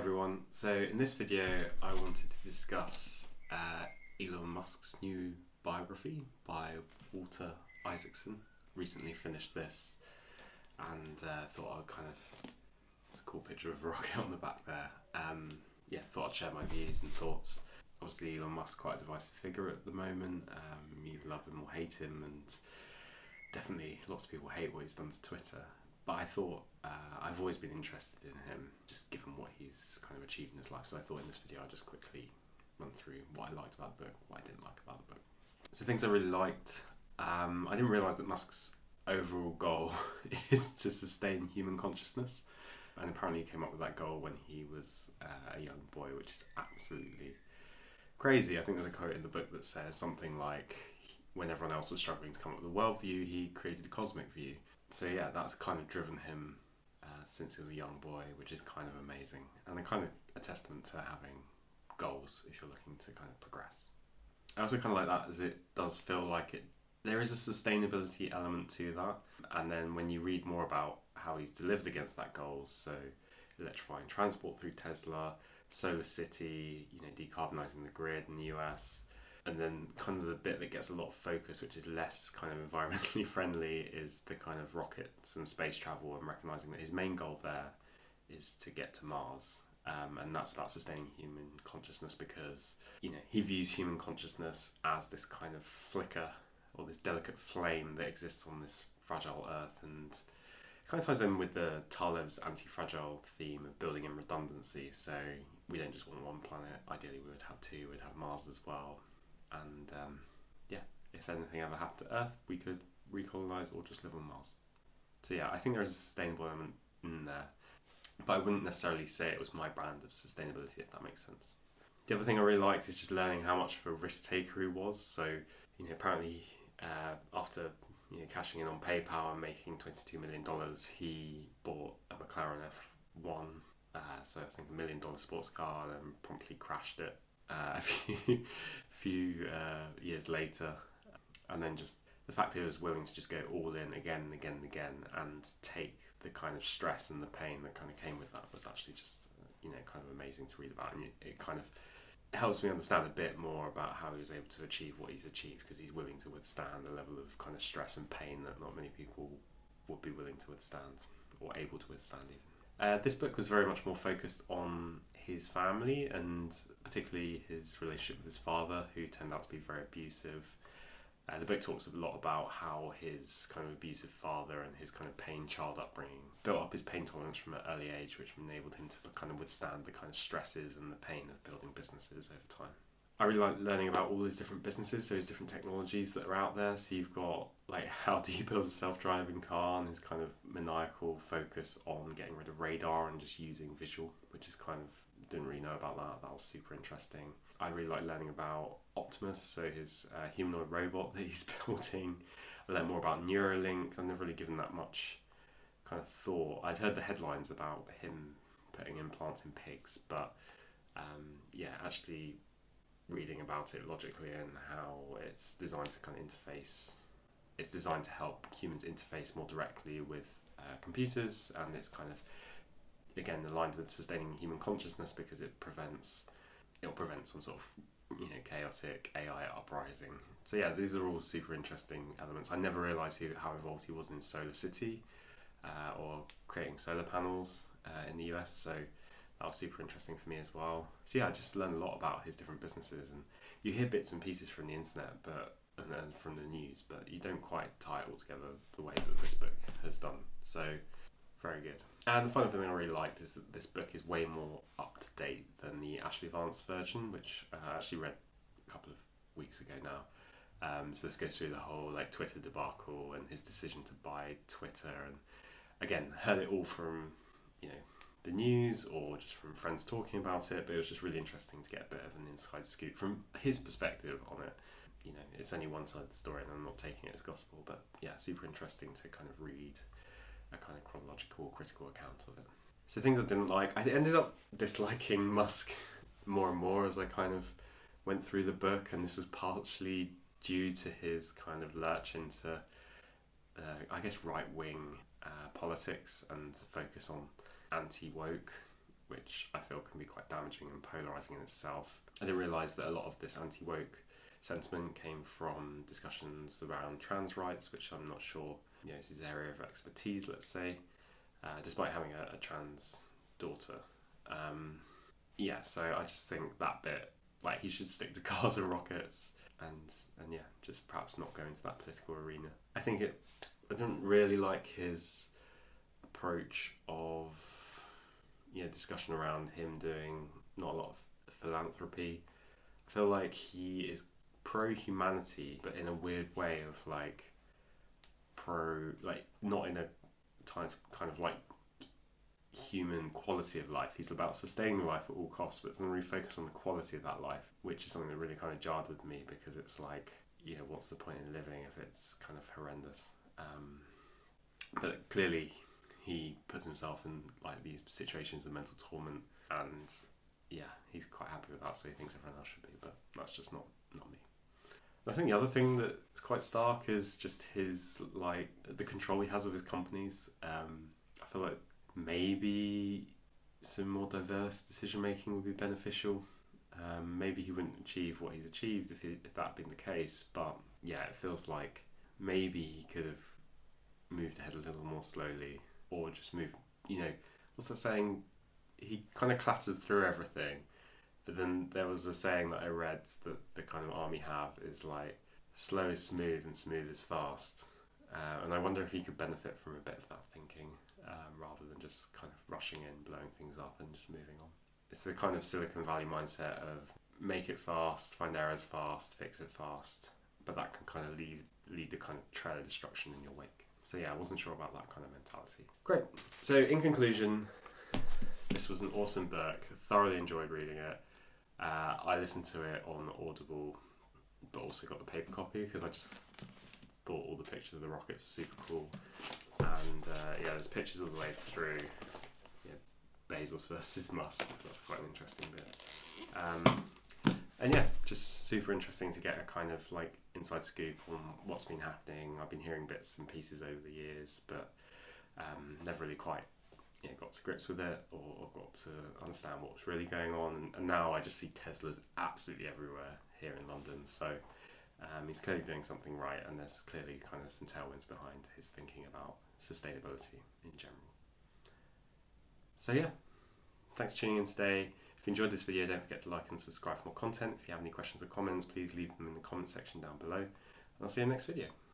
everyone. So in this video I wanted to discuss Elon Musk's new biography by Walter Isaacson. Recently finished this and thought I'd it's a cool picture of a rocket on the back there. Thought I'd share my views and thoughts. Obviously Elon Musk's quite a divisive figure at the moment. You love him or hate him, and definitely lots of people hate what he's done to Twitter. But I thought I've always been interested in him, just given what he's kind of achieved in his life. So I thought in this video I'd just quickly run through what I liked about the book, what I didn't like about the book. So things I really liked. I didn't realise that Musk's overall goal is to sustain human consciousness. And apparently he came up with that goal when he was a young boy, which is absolutely crazy. I think there's a quote in the book that says something like, when everyone else was struggling to come up with a worldview, he created a cosmic view. So yeah, that's kind of driven him since he was a young boy, which is kind of amazing. And a testament to having goals if you're looking to kind of progress. I also kind of like that, as it does feel like there is a sustainability element to that. And then when you read more about how he's delivered against that goal, so electrifying transport through Tesla, Solar City, decarbonising the grid in the US, and then kind of the bit that gets a lot of focus, which is less kind of environmentally friendly, is the kind of rockets and space travel, and recognising that his main goal there is to get to Mars. And that's about sustaining human consciousness, because he views human consciousness as this kind of flicker or this delicate flame that exists on this fragile Earth, and it kind of ties in with the Taleb's anti-fragile theme of building in redundancy. So we don't just want one planet, ideally we would have two, we'd have Mars as well. And if anything ever happened to Earth, we could recolonise or just live on Mars. So yeah, I think there is a sustainable element in there, but I wouldn't necessarily say it was my brand of sustainability, if that makes sense. The other thing I really liked is just learning how much of a risk taker he was. So apparently after cashing in on PayPal and making $22 million, he bought a McLaren F1, so I think $1 million sports car, and promptly crashed it a few years later. And then just the fact that he was willing to just go all in again and again and again, and take the kind of stress and the pain that kind of came with that, was actually just kind of amazing to read about. And it kind of helps me understand a bit more about how he was able to achieve what he's achieved, because he's willing to withstand a level of kind of stress and pain that not many people would be willing to withstand, or able to withstand even. This book was very much more focused on his family, and particularly his relationship with his father, who turned out to be very abusive. The book talks a lot about how his kind of abusive father and his kind of pain child upbringing built up his pain tolerance from an early age, which enabled him to kind of withstand the kind of stresses and the pain of building businesses over time. I really like learning about all these different businesses, so these different technologies that are out there. So you've got how do you build a self-driving car, and his kind of maniacal focus on getting rid of radar and just using visual, which is didn't really know about that. That was super interesting. I really like learning about Optimus, so his humanoid robot that he's building. I learned more about Neuralink. I've never really given that much kind of thought. I'd heard the headlines about him putting implants in pigs, but actually reading about it logically and how it's designed to kind of interface. It's designed to help humans interface more directly with computers, and it's kind of, again, aligned with sustaining human consciousness, because it'll prevent some sort of chaotic AI uprising. So yeah, these are all super interesting elements. I never realised how involved he was in Solar City or creating solar panels in the US, so that was super interesting for me as well. So yeah, I just learned a lot about his different businesses, and you hear bits and pieces from the internet and from the news, but you don't quite tie it all together the way that this book has done. So very good. And the final thing I really liked is that this book is way more up to date than the Ashley Vance version, which I actually read a couple of weeks ago now. So this goes through the whole Twitter debacle and his decision to buy Twitter, and again, heard it all from the news or just from friends talking about it, but it was just really interesting to get a bit of an inside scoop from his perspective on it. It's only one side of the story, and I'm not taking it as gospel, but yeah, super interesting to kind of read a kind of chronological, critical account of it. So things I didn't like, I ended up disliking Musk more and more as I kind of went through the book, and this was partially due to his kind of lurch into, right-wing politics and focus on anti-woke which I feel can be quite damaging and polarising in itself. I didn't realise that a lot of this anti-woke sentiment came from discussions around trans rights, which I'm not sure is his area of expertise, let's say, despite having a trans daughter. So I just think that bit, like, he should stick to cars and rockets and just perhaps not go into that political arena. I don't really like his approach of discussion around him doing not a lot of philanthropy. I feel like he is pro-humanity, but in a weird way of not in a kind of like human quality of life. He's about sustaining life at all costs, but doesn't really focus on the quality of that life, which is something that really kind of jarred with me, because it's like, what's the point in living if it's kind of horrendous? But clearly he puts himself in like these situations of mental torment, and he's quite happy with that, so he thinks everyone else should be, but that's just not me. I think the other thing that's quite stark is just his the control he has of his companies. I feel like maybe some more diverse decision making would be beneficial. Maybe he wouldn't achieve what he's achieved if that had been the case, but it feels like maybe he could have moved ahead a little more slowly, or just move, what's that saying? He kind of clatters through everything, but then there was a saying that I read that the kind of army have is like, slow is smooth and smooth is fast. And I wonder if he could benefit from a bit of that thinking, rather than just kind of rushing in, blowing things up and just moving on. It's the kind of Silicon Valley mindset of make it fast, find errors fast, fix it fast, but that can kind of lead the kind of trail of destruction in your wake. So I wasn't sure about that kind of mentality. Great. So in conclusion, this was an awesome book. Thoroughly enjoyed reading it. I listened to it on Audible, but also got the paper copy because I just thought all the pictures of the rockets were super cool. And there's pictures all the way through. Bezos versus Musk. That's quite an interesting bit. Just super interesting to get a kind of like inside scoop on what's been happening. I've been hearing bits and pieces over the years, but never really quite got to grips with it or got to understand what was really going on. And now I just see Teslas absolutely everywhere here in London. So he's clearly doing something right, and there's clearly kind of some tailwinds behind his thinking about sustainability in general. So thanks for tuning in today. If you enjoyed this video, don't forget to like and subscribe for more content. If you have any questions or comments, please leave them in the comment section down below. And I'll see you in the next video.